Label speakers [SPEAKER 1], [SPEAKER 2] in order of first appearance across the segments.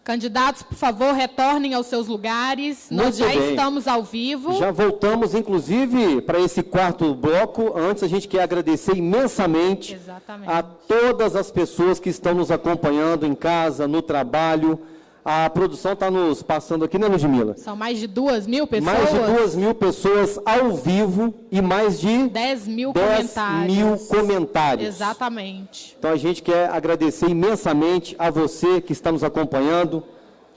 [SPEAKER 1] Candidatos, por favor, retornem aos seus lugares. Nós já estamos ao vivo.
[SPEAKER 2] Já voltamos, inclusive, para esse quarto bloco. Antes, a gente quer agradecer imensamente a todas as pessoas que estão nos acompanhando em casa, no trabalho. A produção está nos passando aqui, né, Ludmila?
[SPEAKER 1] São mais de 2.000 pessoas?
[SPEAKER 2] Mais de 2.000 pessoas ao vivo e mais de
[SPEAKER 1] 10.000 comentários.
[SPEAKER 2] 10.000 comentários.
[SPEAKER 1] Exatamente.
[SPEAKER 2] Então, a gente quer agradecer imensamente a você que está nos acompanhando.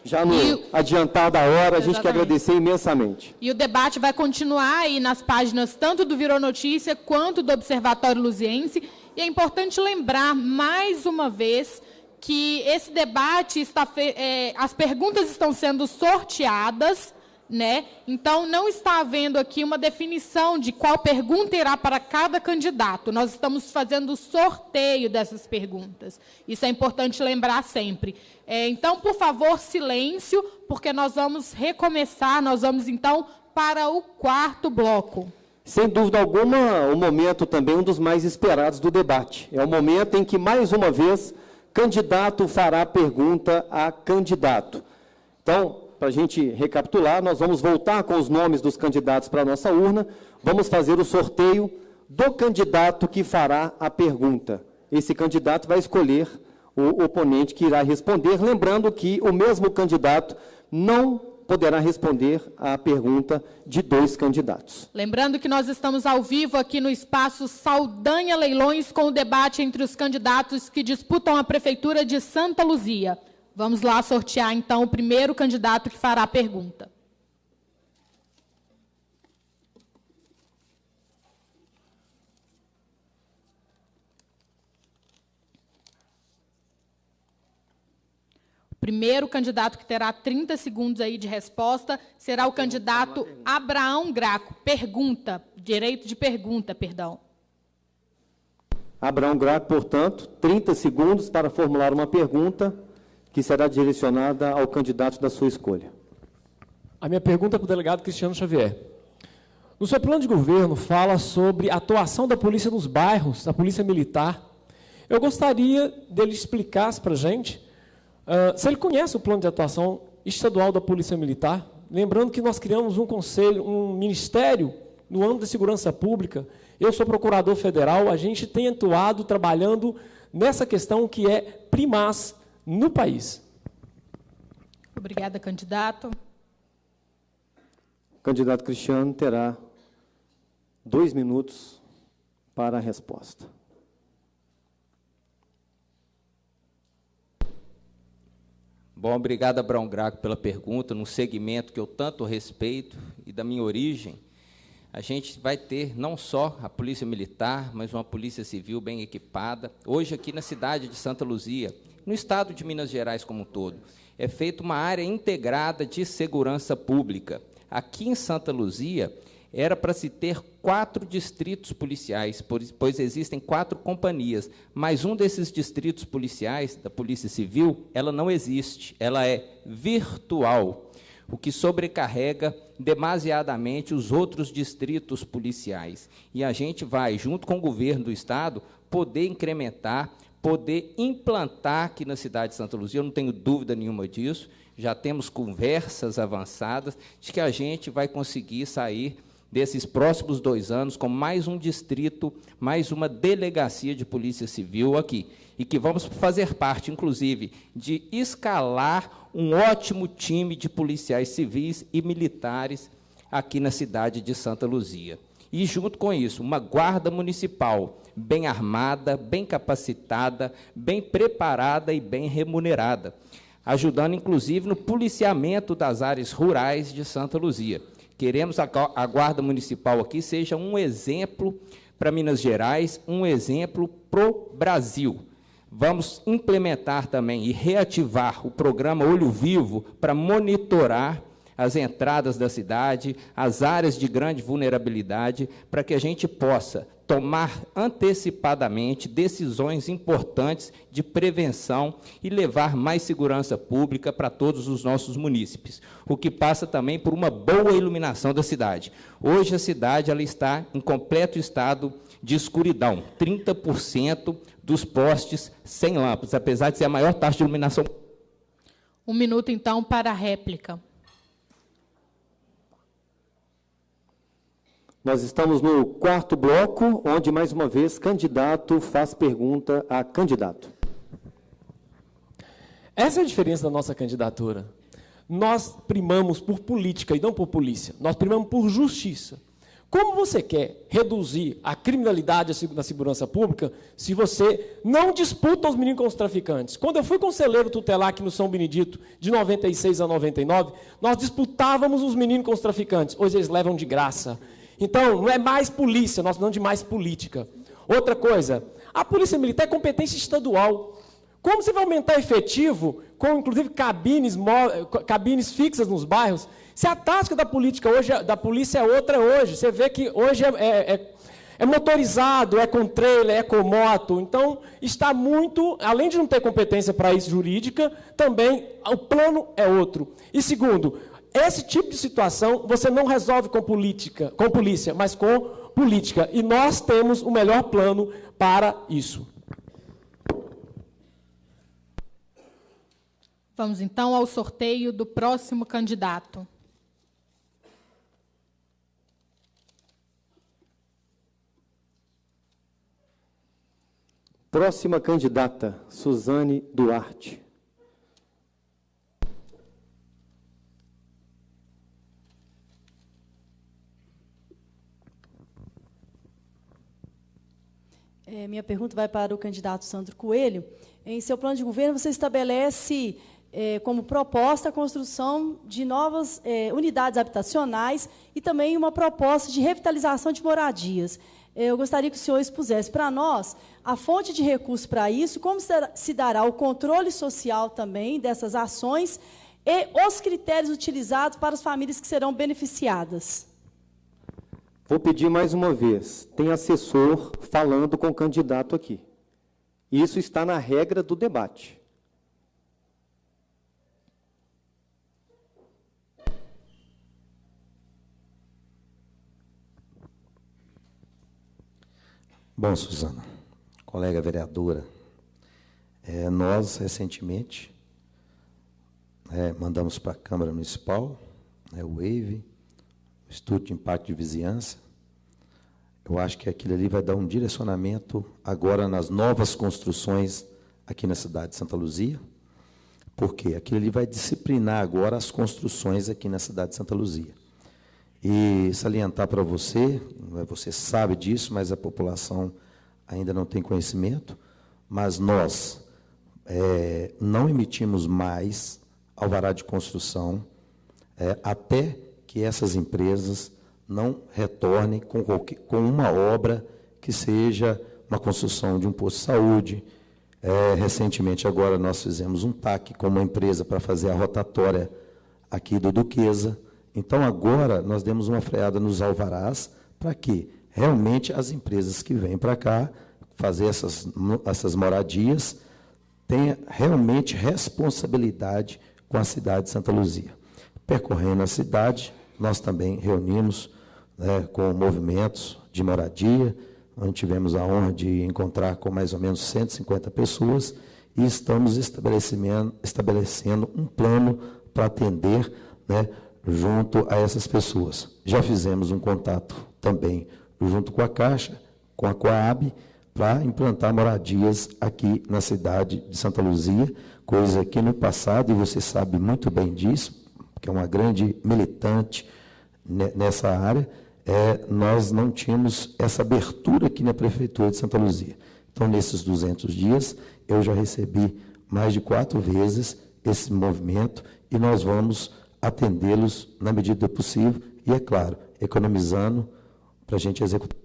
[SPEAKER 2] Já no adiantar da hora, a gente quer agradecer imensamente.
[SPEAKER 1] E o debate vai continuar aí nas páginas tanto do Virou Notícia quanto do Observatório Luziense. E é importante lembrar, mais uma vez, que esse debate as perguntas estão sendo sorteadas, né? Então, não está havendo aqui uma definição de qual pergunta irá para cada candidato. Nós estamos fazendo o sorteio dessas perguntas. Isso é importante lembrar sempre. Então, por favor, silêncio, porque nós vamos recomeçar, nós vamos, então, para o quarto bloco.
[SPEAKER 2] Sem dúvida alguma, o momento também um dos mais esperados do debate. É o momento em que, mais uma vez, candidato fará pergunta a candidato. Então, para a gente recapitular, nós vamos voltar com os nomes dos candidatos para a nossa urna, vamos fazer o sorteio do candidato que fará a pergunta. Esse candidato vai escolher o oponente que irá responder, lembrando que o mesmo candidato não poderá responder à pergunta de 2 candidatos.
[SPEAKER 1] Lembrando que nós estamos ao vivo aqui no espaço Saldanha Leilões com o debate entre os candidatos que disputam a Prefeitura de Santa Luzia. Vamos lá sortear, então, o primeiro candidato que fará a pergunta. O primeiro candidato que terá 30 segundos aí de resposta será o candidato Abraão Graco. Direito de pergunta, perdão.
[SPEAKER 2] Abraão Graco, portanto, 30 segundos para formular uma pergunta que será direcionada ao candidato da sua escolha.
[SPEAKER 3] A minha pergunta é para o delegado Cristiano Xavier. No seu plano de governo, fala sobre a atuação da polícia nos bairros, da polícia militar. Eu gostaria dele explicasse para a gente se ele conhece o plano de atuação estadual da Polícia Militar. Lembrando que nós criamos um conselho, um ministério no âmbito da segurança pública. Eu sou procurador federal, a gente tem atuado, trabalhando nessa questão que é primaz no país.
[SPEAKER 1] Obrigada, candidato.
[SPEAKER 2] O candidato Cristiano terá 2 minutos para a resposta.
[SPEAKER 4] Bom, obrigado, Abraão Graco, pela pergunta. Num segmento que eu tanto respeito e da minha origem, a gente vai ter não só a Polícia Militar, mas uma Polícia Civil bem equipada. Hoje, aqui na cidade de Santa Luzia, no estado de Minas Gerais como um todo, é feita uma área integrada de segurança pública. Aqui em Santa Luzia, era para se ter 4 distritos policiais, pois existem 4 companhias, mas um desses distritos policiais, da Polícia Civil, ela não existe, ela é virtual, o que sobrecarrega demasiadamente os outros distritos policiais. E a gente vai, junto com o governo do Estado, poder incrementar, poder implantar aqui na cidade de Santa Luzia, eu não tenho dúvida nenhuma disso, já temos conversas avançadas de que a gente vai conseguir sair desses próximos 2 anos com mais um distrito, mais uma delegacia de polícia civil aqui, e que vamos fazer parte, inclusive, de escalar um ótimo time de policiais civis e militares aqui na cidade de Santa Luzia. E, junto com isso, uma guarda municipal bem armada, bem capacitada, bem preparada e bem remunerada, ajudando, inclusive, no policiamento das áreas rurais de Santa Luzia. Queremos que a Guarda Municipal aqui seja um exemplo para Minas Gerais, um exemplo para o Brasil. Vamos implementar também e reativar o programa Olho Vivo para monitorar as entradas da cidade, as áreas de grande vulnerabilidade, para que a gente possa tomar antecipadamente decisões importantes de prevenção e levar mais segurança pública para todos os nossos munícipes, o que passa também por uma boa iluminação da cidade. Hoje a cidade ela está em completo estado de escuridão, 30% dos postes sem lâmpadas, apesar de ser a maior taxa de iluminação.
[SPEAKER 1] Um minuto, então, para a réplica.
[SPEAKER 2] Nós estamos no quarto bloco, onde, mais uma vez, candidato faz pergunta a candidato.
[SPEAKER 3] Essa é a diferença da nossa candidatura. Nós primamos por política e não por polícia. Nós primamos por justiça. Como você quer reduzir a criminalidade na segurança pública se você não disputa os meninos com os traficantes? Quando eu fui conselheiro tutelar aqui no São Benedito, de 96 a 99, nós disputávamos os meninos com os traficantes. Hoje eles levam de graça. Então, não é mais polícia, nós precisamos de mais política. Outra coisa, a Polícia Militar é competência estadual. Como você vai aumentar efetivo, com inclusive cabines fixas nos bairros, se a tática da política hoje, da polícia é outra hoje? Você vê que hoje é motorizado, é com trailer, é com moto. Então, está muito, além de não ter competência para isso jurídica, também o plano é outro. E segundo, esse tipo de situação você não resolve com polícia, mas com política. E nós temos o melhor plano para isso.
[SPEAKER 1] Vamos, então, ao sorteio do próximo candidato.
[SPEAKER 2] Próxima candidata, Suzane Duarte.
[SPEAKER 5] Minha pergunta vai para o candidato Sandro Coelho. Em seu plano de governo, você estabelece como proposta a construção de novas unidades habitacionais e também uma proposta de revitalização de moradias. Eu gostaria que o senhor expusesse para nós a fonte de recursos para isso, como se dará o controle social também dessas ações e os critérios utilizados para as famílias que serão beneficiadas.
[SPEAKER 2] Vou pedir mais uma vez, tem assessor falando com o candidato aqui. Isso está na regra do debate.
[SPEAKER 6] Bom, Suzana, colega vereadora, nós, recentemente, mandamos para a Câmara Municipal, o WAVE, o Estudo de Impacto de Vizinhança. Eu acho que aquilo ali vai dar um direcionamento agora nas novas construções aqui na cidade de Santa Luzia, porque aquilo ali vai disciplinar agora as construções aqui na cidade de Santa Luzia. E salientar para você, você sabe disso, mas a população ainda não tem conhecimento, mas nós não emitimos mais alvará de construção até que essas empresas não retornem com uma obra que seja uma construção de um posto de saúde. Recentemente, agora, nós fizemos um TAC com uma empresa para fazer a rotatória aqui do Duquesa. Então, agora, nós demos uma freada nos alvarás para que realmente as empresas que vêm para cá fazer essas moradias tenham realmente responsabilidade com a cidade de Santa Luzia. Percorrendo a cidade, nós também reunimos com movimentos de moradia, onde tivemos a honra de encontrar com mais ou menos 150 pessoas e estamos estabelecendo um plano para atender, junto a essas pessoas. Já fizemos um contato também junto com a Caixa, com a Coab, para implantar moradias aqui na cidade de Santa Luzia, coisa que no passado, e você sabe muito bem disso, que é uma grande militante nessa área, nós não tínhamos essa abertura aqui na Prefeitura de Santa Luzia. Então, nesses 200 dias, eu já recebi mais de 4 vezes esse movimento e nós vamos atendê-los na medida do possível e, é claro, economizando para a gente executar.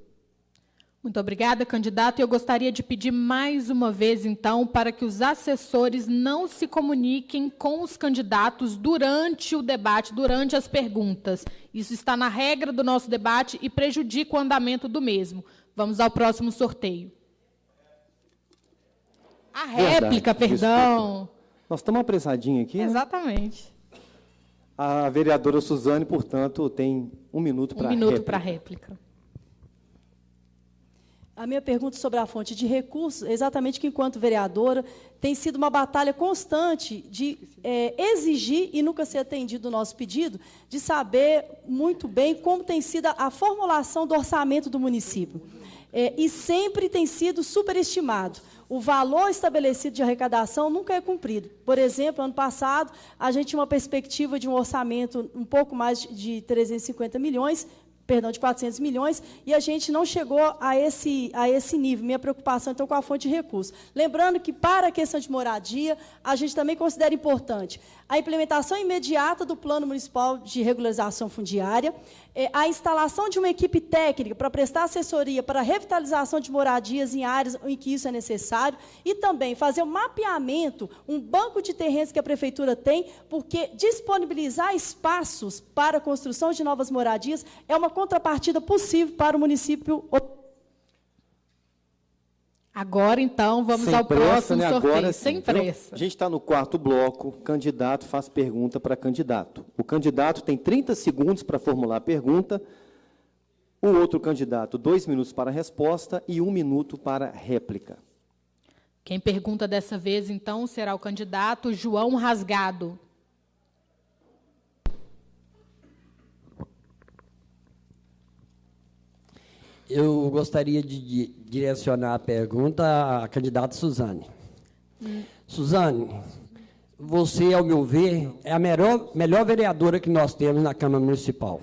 [SPEAKER 1] Muito obrigada, candidato. Eu gostaria de pedir mais uma vez, então, para que os assessores não se comuniquem com os candidatos durante o debate, durante as perguntas. Isso está na regra do nosso debate e prejudica o andamento do mesmo. Vamos ao próximo sorteio. A réplica, perdão.
[SPEAKER 2] Desculpa. Nós estamos apressadinhos aqui,
[SPEAKER 1] Exatamente.
[SPEAKER 2] A vereadora Suzane, portanto, tem 1 minuto para a réplica.
[SPEAKER 1] Um minuto para a réplica.
[SPEAKER 5] A minha pergunta sobre a fonte de recursos, exatamente que, enquanto vereadora, tem sido uma batalha constante de exigir, e nunca ser atendido o nosso pedido, de saber muito bem como tem sido a formulação do orçamento do município. E sempre tem sido superestimado. O valor estabelecido de arrecadação nunca é cumprido. Por exemplo, ano passado, a gente tinha uma perspectiva de um orçamento um pouco mais de 350 milhões, perdão, de 400 milhões, e a gente não chegou a esse nível. Minha preocupação, então, com a fonte de recursos. Lembrando que, para a questão de moradia, a gente também considera importante a implementação imediata do Plano Municipal de Regularização Fundiária, a instalação de uma equipe técnica para prestar assessoria para a revitalização de moradias em áreas em que isso é necessário, e também fazer um mapeamento, um banco de terrenos que a Prefeitura tem, porque disponibilizar espaços para a construção de novas moradias é uma contrapartida possível para o município.
[SPEAKER 1] Agora, então, vamos
[SPEAKER 2] Sem
[SPEAKER 1] ao
[SPEAKER 2] pressa,
[SPEAKER 1] próximo
[SPEAKER 2] né?
[SPEAKER 1] sorteio.
[SPEAKER 2] Agora,
[SPEAKER 1] Sem
[SPEAKER 2] sim,
[SPEAKER 1] pressa.
[SPEAKER 2] A gente está no 4º bloco, candidato faz pergunta para candidato. O candidato tem 30 segundos para formular a pergunta, o outro candidato 2 minutos para a resposta e 1 minuto para a réplica.
[SPEAKER 1] Quem pergunta dessa vez, então, será o candidato João Rasgado.
[SPEAKER 7] Eu gostaria de direcionar a pergunta à candidata Suzane. Suzane, você, ao meu ver, é a melhor vereadora que nós temos na Câmara Municipal.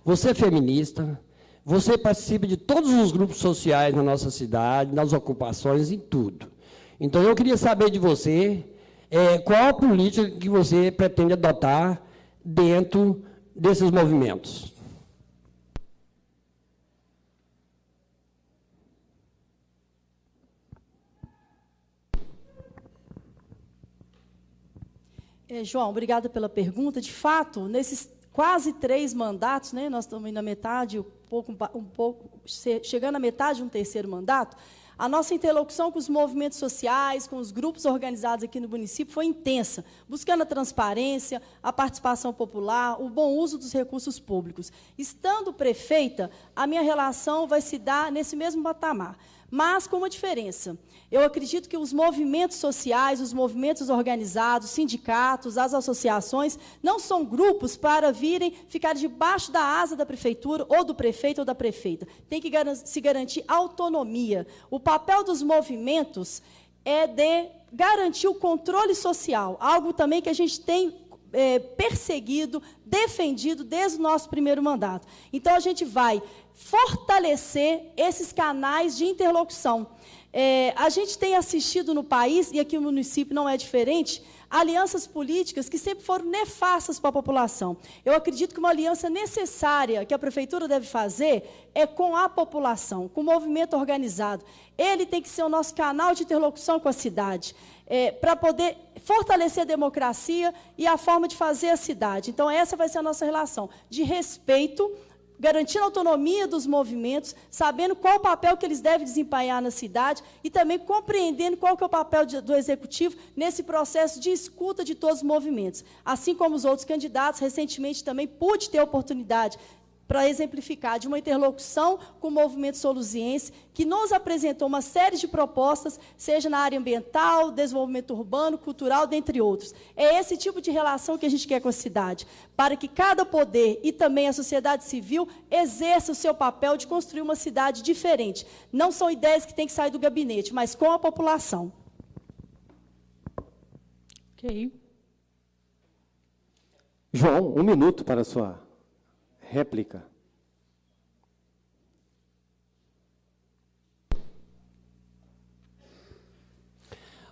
[SPEAKER 7] Você é feminista, você participa de todos os grupos sociais na nossa cidade, nas ocupações, em tudo. Então, eu queria saber de você qual a política que você pretende adotar dentro desses movimentos.
[SPEAKER 5] João, obrigada pela pergunta. De fato, nesses quase 3 mandatos, né, nós estamos indo na metade, chegando à metade de um 3º mandato, a nossa interlocução com os movimentos sociais, com os grupos organizados aqui no município foi intensa, buscando a transparência, a participação popular, o bom uso dos recursos públicos. Estando prefeita, a minha relação vai se dar nesse mesmo patamar, mas com uma diferença. Eu acredito que os movimentos sociais, os movimentos organizados, sindicatos, as associações, não são grupos para virem ficar debaixo da asa da prefeitura, ou do prefeito ou da prefeita. Tem que se garantir autonomia. O papel dos movimentos é de garantir o controle social, algo também que a gente tem perseguido, defendido desde o nosso primeiro mandato. Então, a gente vai fortalecer esses canais de interlocução. A gente tem assistido no país, e aqui no município não é diferente, alianças políticas que sempre foram nefastas para a população. Eu acredito que uma aliança necessária que a prefeitura deve fazer é com a população, com o movimento organizado. Ele tem que ser o nosso canal de interlocução com a cidade, para poder fortalecer a democracia e a forma de fazer a cidade. Então, essa vai ser a nossa relação de respeito, garantindo a autonomia dos movimentos, sabendo qual o papel que eles devem desempenhar na cidade e também compreendendo qual que é o papel do Executivo nesse processo de escuta de todos os movimentos. Assim como os outros candidatos, recentemente também pude ter a oportunidade para exemplificar de uma interlocução com o movimento soluziense, que nos apresentou uma série de propostas, seja na área ambiental, desenvolvimento urbano, cultural, dentre outros. É esse tipo de relação que a gente quer com a cidade, para que cada poder e também a sociedade civil exerça o seu papel de construir uma cidade diferente. Não são ideias que têm que sair do gabinete, mas com a população.
[SPEAKER 1] Ok.
[SPEAKER 2] João, 1 minuto para a sua réplica.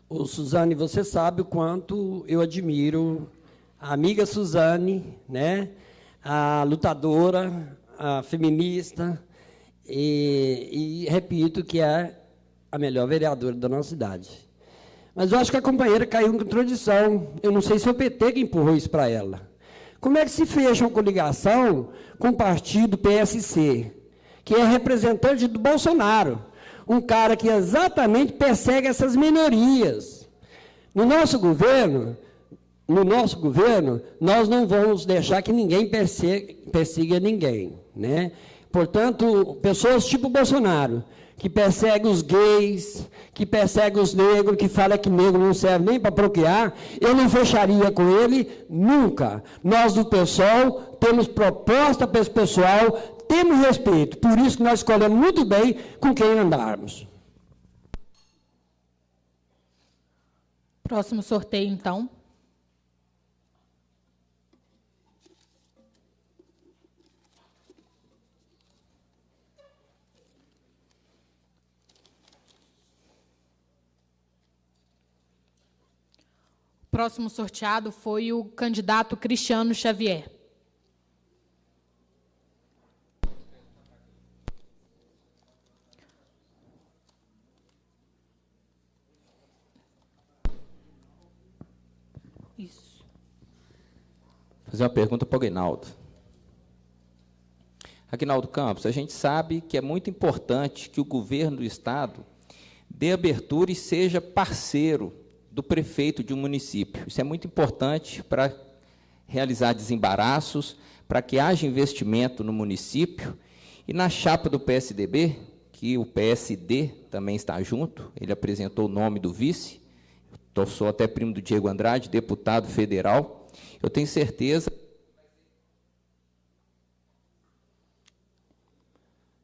[SPEAKER 7] Ô, Suzane, você sabe o quanto eu admiro a amiga Suzane, né? A lutadora, a feminista, e repito que é a melhor vereadora da nossa cidade. Mas eu acho que a companheira caiu em contradição. Eu não sei se é o PT que empurrou isso para ela. Como é que se fecha uma coligação com o partido PSC, que é representante do Bolsonaro, um cara que exatamente persegue essas minorias? No nosso governo, nós não vamos deixar que ninguém persiga ninguém, né? Portanto, pessoas tipo Bolsonaro, que persegue os gays, que persegue os negros, que fala que negro não serve nem para procriar, eu não fecharia com ele nunca. Nós do PSOL temos proposta para esse pessoal, temos respeito, por isso que nós escolhemos muito bem com quem andarmos.
[SPEAKER 1] Próximo sorteio, então. O próximo sorteado foi o candidato Cristiano Xavier. Isso.
[SPEAKER 4] Vou fazer uma pergunta para o Aguinaldo. Aguinaldo Campos, a gente sabe que é muito importante que o governo do Estado dê abertura e seja parceiro do prefeito de um município. Isso é muito importante para realizar desembaraços, para que haja investimento no município. E na chapa do PSDB, que o PSD também está junto, ele apresentou o nome do vice, eu sou até primo do Diego Andrade, deputado federal, eu tenho certeza.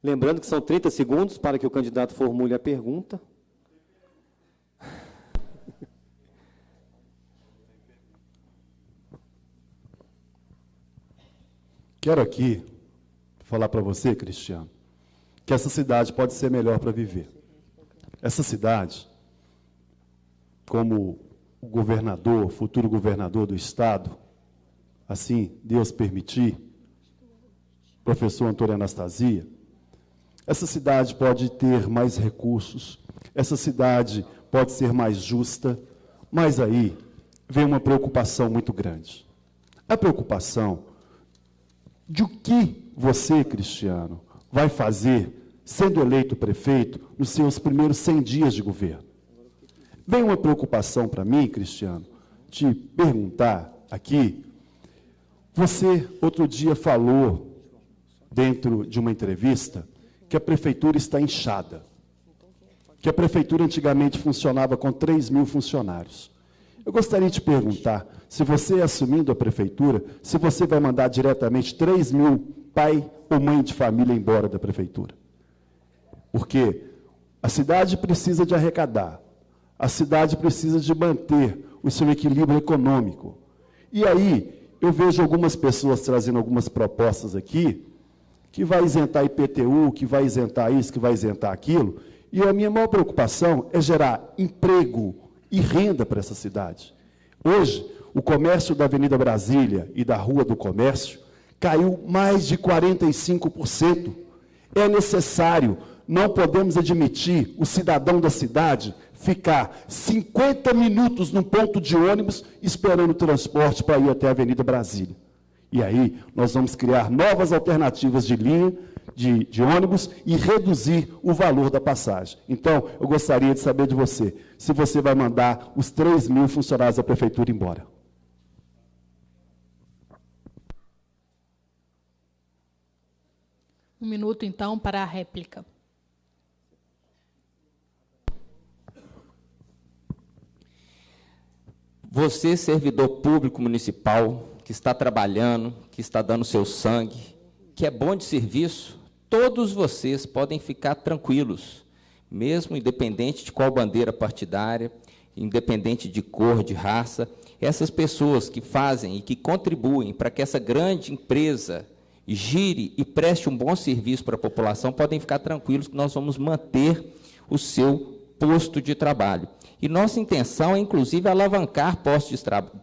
[SPEAKER 2] Lembrando que são 30 segundos para que o candidato formule a pergunta.
[SPEAKER 8] Quero aqui falar para você, Cristiano, que essa cidade pode ser melhor para viver. Essa cidade, como o governador, futuro governador do Estado, assim Deus permitir, professor Antônio Anastasia, essa cidade pode ter mais recursos, essa cidade pode ser mais justa, mas aí vem uma preocupação muito grande. A preocupação de o que você, Cristiano, vai fazer, sendo eleito prefeito, nos seus primeiros 100 dias de governo. Vem uma preocupação para mim, Cristiano, te perguntar aqui. Você, outro dia, falou, dentro de uma entrevista, que a prefeitura está inchada. Que a prefeitura antigamente funcionava com 3.000 funcionários. Eu gostaria de te perguntar, se você assumindo a prefeitura, se você vai mandar diretamente 3.000 pai ou mãe de família embora da prefeitura. Porque a cidade precisa de arrecadar, a cidade precisa de manter o seu equilíbrio econômico. E aí, eu vejo algumas pessoas trazendo algumas propostas aqui, que vai isentar IPTU, que vai isentar isso, que vai isentar aquilo, e a minha maior preocupação é gerar emprego e renda para essa cidade. Hoje, o comércio da Avenida Brasília e da Rua do Comércio caiu mais de 45%. É necessário, não podemos admitir o cidadão da cidade ficar 50 minutos num ponto de ônibus esperando o transporte para ir até a Avenida Brasília. E aí, nós vamos criar novas alternativas de linha, de ônibus e reduzir o valor da passagem. Então, eu gostaria de saber de você, se você vai mandar os 3.000 funcionários da prefeitura embora.
[SPEAKER 1] Um minuto, então, para a réplica.
[SPEAKER 4] Você, servidor público municipal, que está trabalhando, que está dando seu sangue, que é bom de serviço, todos vocês podem ficar tranquilos, mesmo independente de qual bandeira partidária, independente de cor, de raça, essas pessoas que fazem e que contribuem para que essa grande empresa gire e preste um bom serviço para a população, podem ficar tranquilos que nós vamos manter o seu posto de trabalho. E nossa intenção é, inclusive, alavancar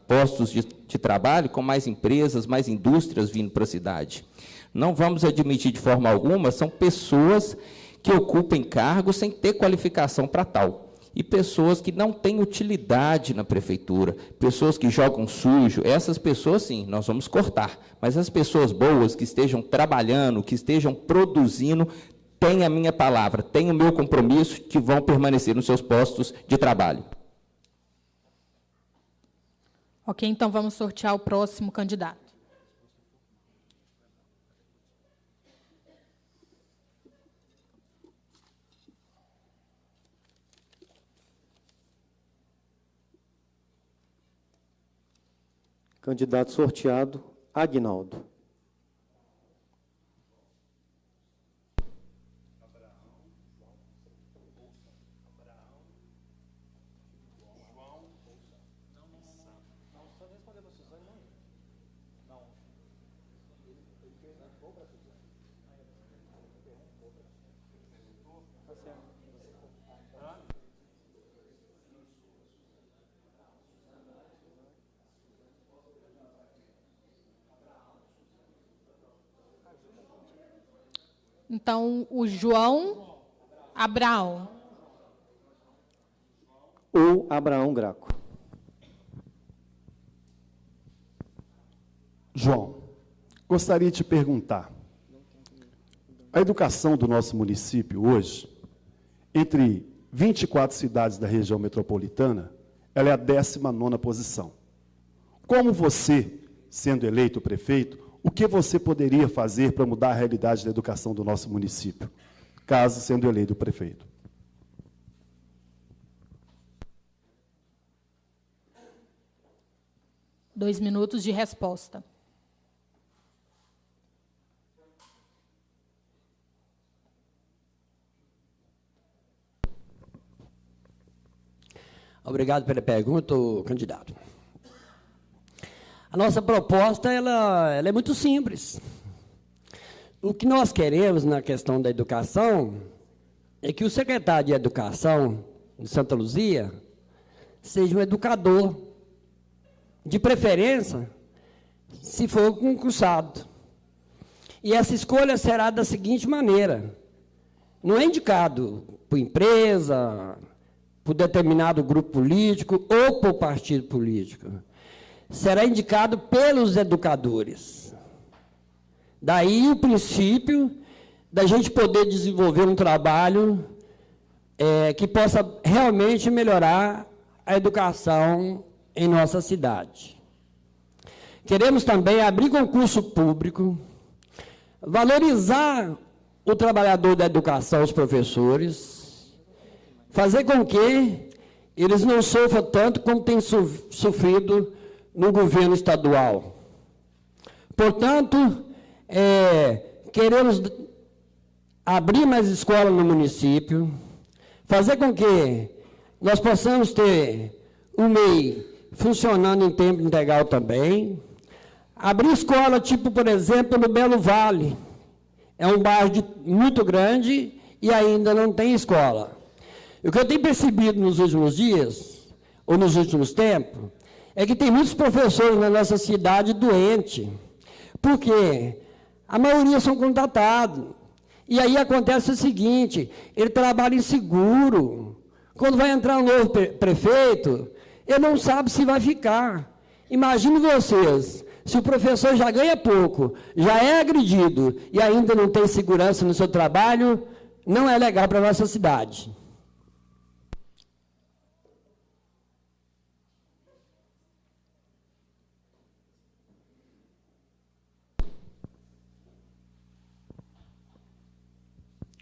[SPEAKER 4] postos de trabalho com mais empresas, mais indústrias vindo para a cidade. Não vamos admitir de forma alguma, são pessoas que ocupem cargos sem ter qualificação para tal. E pessoas que não têm utilidade na prefeitura, pessoas que jogam sujo, essas pessoas, sim, nós vamos cortar. Mas as pessoas boas que estejam trabalhando, que estejam produzindo, têm a minha palavra, têm o meu compromisso, que vão permanecer nos seus postos de trabalho.
[SPEAKER 1] Ok, então vamos sortear o próximo candidato.
[SPEAKER 2] Candidato sorteado, Aguinaldo.
[SPEAKER 1] Então, o João Abraão.
[SPEAKER 2] Ou Abraão Graco.
[SPEAKER 8] João, gostaria de te perguntar, a educação do nosso município hoje, entre 24 cidades da região metropolitana, ela é a 19ª posição. Como você, sendo eleito prefeito, o que você poderia fazer para mudar a realidade da educação do nosso município, caso sendo eleito prefeito?
[SPEAKER 1] Dois minutos de resposta.
[SPEAKER 7] Obrigado pela pergunta, candidato. A nossa proposta ela é muito simples. O que nós queremos na questão da educação é que o secretário de Educação de Santa Luzia seja um educador, de preferência, se for concursado. E essa escolha será da seguinte maneira: não é indicado por empresa, por determinado grupo político ou por partido político. Será indicado pelos educadores. Daí o princípio da gente poder desenvolver um trabalho que possa realmente melhorar a educação em nossa cidade. Queremos também abrir concurso público, valorizar o trabalhador da educação, os professores, fazer com que eles não sofram tanto como têm sofrido no governo estadual. Portanto, queremos abrir mais escolas no município, fazer com que nós possamos ter o MEI funcionando em tempo integral também, abrir escola, tipo, por exemplo, no Belo Vale. É um bairro muito grande e ainda não tem escola. O que eu tenho percebido nos últimos dias, ou nos últimos tempos, é que tem muitos professores na nossa cidade doentes, porque a maioria são contratados. E aí acontece o seguinte: ele trabalha inseguro. Quando vai entrar um novo prefeito, ele não sabe se vai ficar. Imagine vocês, se o professor já ganha pouco, já é agredido e ainda não tem segurança no seu trabalho, não é legal para a nossa cidade.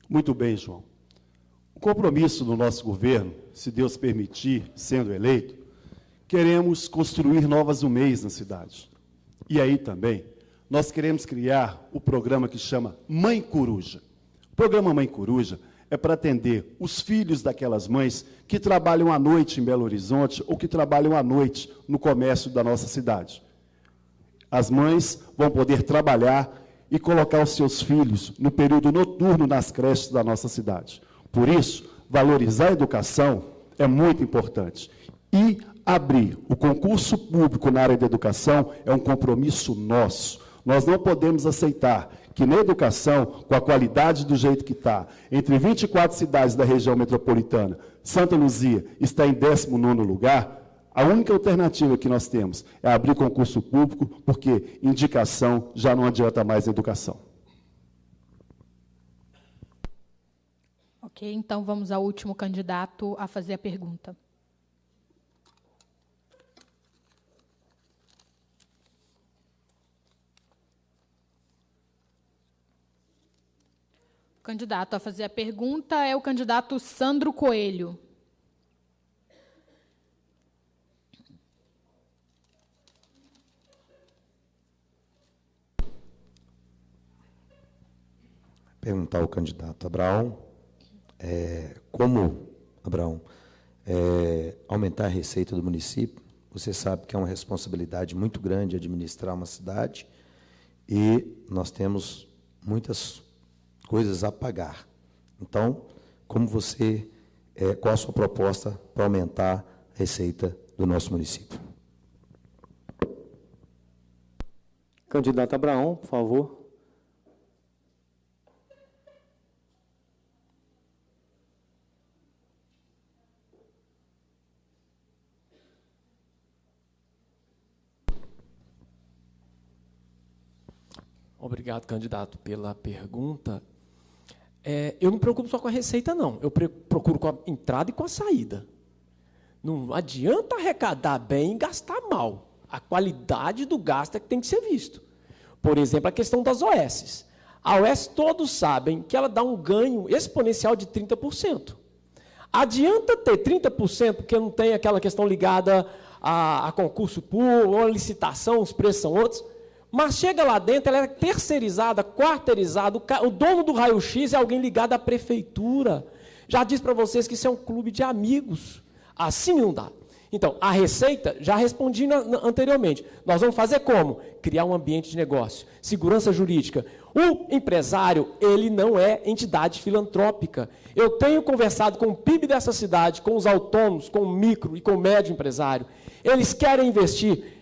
[SPEAKER 8] Muito bem, João. O compromisso do nosso governo, se Deus permitir, sendo eleito, queremos construir novas UMEIs na cidade. E aí também, nós queremos criar o programa que chama Mãe Coruja. O programa Mãe Coruja é para atender os filhos daquelas mães que trabalham à noite em Belo Horizonte ou que trabalham à noite no comércio da nossa cidade. As mães vão poder trabalhar e colocar os seus filhos no período noturno nas creches da nossa cidade. Por isso, valorizar a educação é muito importante. E abrir o concurso público na área da educação é um compromisso nosso. Nós não podemos aceitar que na educação, com a qualidade do jeito que está, entre 24 cidades da região metropolitana, Santa Luzia está em 19º lugar. A única alternativa que nós temos é abrir concurso público, porque indicação já não adianta mais na educação.
[SPEAKER 1] Ok, então vamos ao último candidato a fazer a pergunta. O candidato a fazer a pergunta é o candidato Sandro Coelho.
[SPEAKER 6] perguntar ao candidato Abraão, como, Abraão, aumentar a receita do município. Você sabe que é uma responsabilidade muito grande administrar uma cidade e nós temos muitas coisas a pagar. Então, qual a sua proposta para aumentar a receita do nosso município?
[SPEAKER 2] Candidato Abraão, por favor.
[SPEAKER 3] Obrigado, candidato, pela pergunta. Eu não me preocupo só com a receita, não. Eu procuro com a entrada e com a saída. Não adianta arrecadar bem e gastar mal. A qualidade do gasto é que tem que ser visto. Por exemplo, a questão das OS. A OS, todos sabem que ela dá um ganho exponencial de 30%. Adianta ter 30% porque não tem aquela questão ligada a concurso público, ou a licitação, os preços são outros. Mas chega lá dentro, ela é terceirizada, quarteirizada, o dono do raio-x é alguém ligado à prefeitura. Já disse para vocês que isso é um clube de amigos. Assim não dá. Então, a receita, já respondi anteriormente. Nós vamos fazer como? Criar um ambiente de negócio, segurança jurídica. O empresário, ele não é entidade filantrópica. Eu tenho conversado com o PIB dessa cidade, com os autônomos, com o micro e com o médio empresário. Eles querem investir.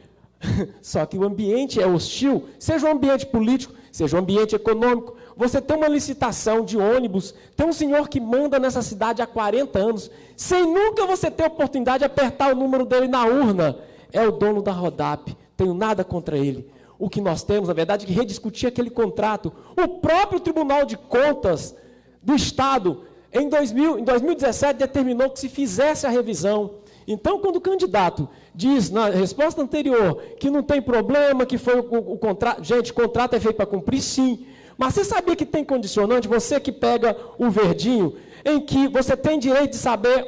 [SPEAKER 3] Só que o ambiente é hostil, seja um ambiente político, seja um ambiente econômico. Você tem uma licitação de ônibus, tem um senhor que manda nessa cidade há 40 anos, sem nunca você ter a oportunidade de apertar o número dele na urna. É o dono da Rodap, tenho nada contra ele. O que nós temos, na verdade, é que rediscutir aquele contrato. O próprio Tribunal de Contas do Estado, em 2017, determinou que se fizesse a revisão. Então, quando o candidato diz, na resposta anterior, que não tem problema, que foi o contrato... Gente, contrato é feito para cumprir, sim. Mas você sabia que tem condicionante? Você que pega o verdinho, em que você tem direito de saber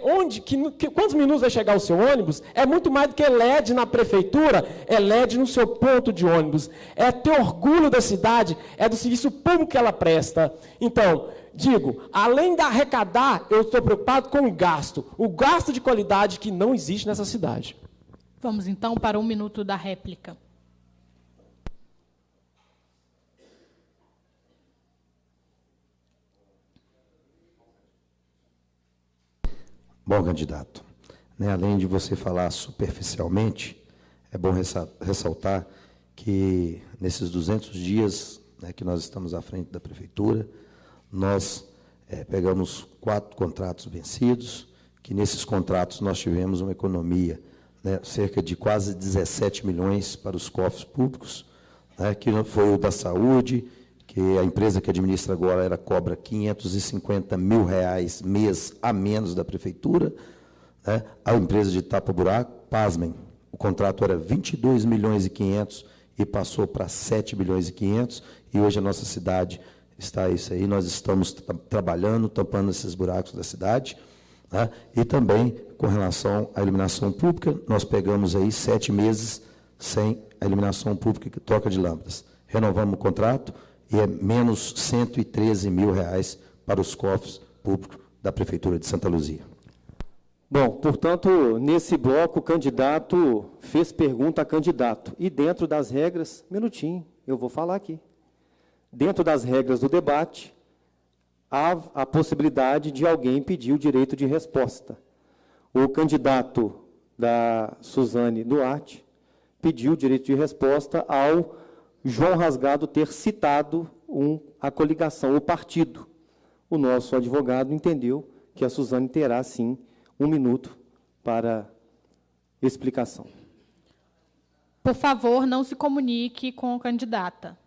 [SPEAKER 3] quantos minutos vai chegar o seu ônibus, é muito mais do que LED na prefeitura, é LED no seu ponto de ônibus. É ter orgulho da cidade, é do serviço público que ela presta. Então... digo, além de arrecadar, eu estou preocupado com o gasto de qualidade que não existe nessa cidade.
[SPEAKER 1] Vamos, então, para 1 minuto da réplica.
[SPEAKER 6] Bom, candidato, além de você falar superficialmente, é bom ressaltar que nesses 200 dias que nós estamos à frente da prefeitura, nós pegamos 4 contratos vencidos, que nesses contratos nós tivemos uma economia, cerca de quase 17 milhões para os cofres públicos, que foi o da saúde, que a empresa que administra agora ela cobra R$550 mil mês a menos da prefeitura. A empresa de tapa-buraco, pasmem, o contrato era 22 milhões e 500 e passou para 7 milhões e 500, e hoje a nossa cidade está isso aí, nós estamos trabalhando, tampando esses buracos da cidade, e também com relação à iluminação pública, nós pegamos aí 7 meses sem a iluminação pública, que troca de lâmpadas. Renovamos o contrato e é menos R$113 mil para os cofres públicos da Prefeitura de Santa Luzia.
[SPEAKER 2] Bom, portanto, nesse bloco, o candidato fez pergunta a candidato. E dentro das regras, minutinho, eu vou falar aqui. Dentro das regras do debate, há a possibilidade de alguém pedir o direito de resposta. O candidato da Suzane Duarte pediu o direito de resposta ao João Rasgado ter citado a coligação, o partido. O nosso advogado entendeu que a Suzane terá, sim, 1 minuto para explicação.
[SPEAKER 1] Por favor, não se comunique com a candidata.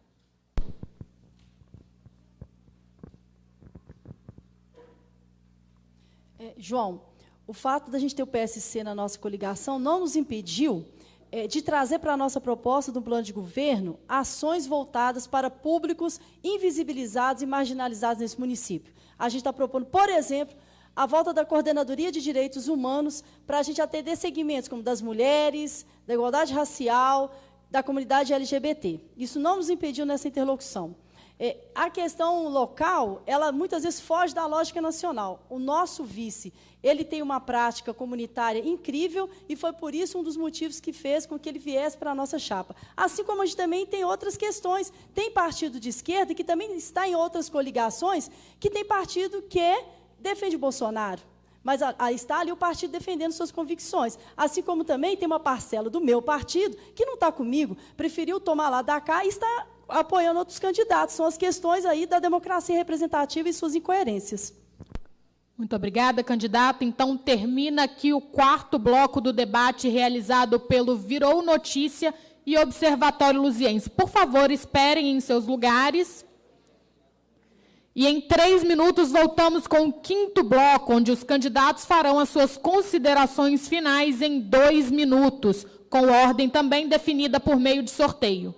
[SPEAKER 5] João, o fato da gente ter o PSC na nossa coligação não nos impediu de trazer para a nossa proposta do plano de governo ações voltadas para públicos invisibilizados e marginalizados nesse município. A gente está propondo, por exemplo, a volta da Coordenadoria de Direitos Humanos para a gente atender segmentos como das mulheres, da igualdade racial, da comunidade LGBT. Isso não nos impediu nessa interlocução. A questão local, ela muitas vezes foge da lógica nacional. O nosso vice, ele tem uma prática comunitária incrível e foi por isso um dos motivos que fez com que ele viesse para a nossa chapa. Assim como a gente também tem outras questões. Tem partido de esquerda que também está em outras coligações, que tem partido que defende Bolsonaro. Mas está ali o partido defendendo suas convicções. Assim como também tem uma parcela do meu partido que não está comigo, preferiu tomar lá da cá e está apoiando outros candidatos. São as questões aí da democracia representativa e suas incoerências.
[SPEAKER 1] Muito obrigada, candidato. Então, termina aqui o 4º bloco do debate realizado pelo Virou Notícia e Observatório Luziense. Por favor, esperem em seus lugares. E em 3 minutos voltamos com o 5º bloco, onde os candidatos farão as suas considerações finais em 2 minutos, com ordem também definida por meio de sorteio.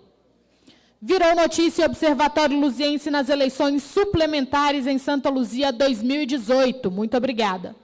[SPEAKER 1] Virou Notícia e Observatório Luziense nas eleições suplementares em Santa Luzia 2018. Muito obrigada.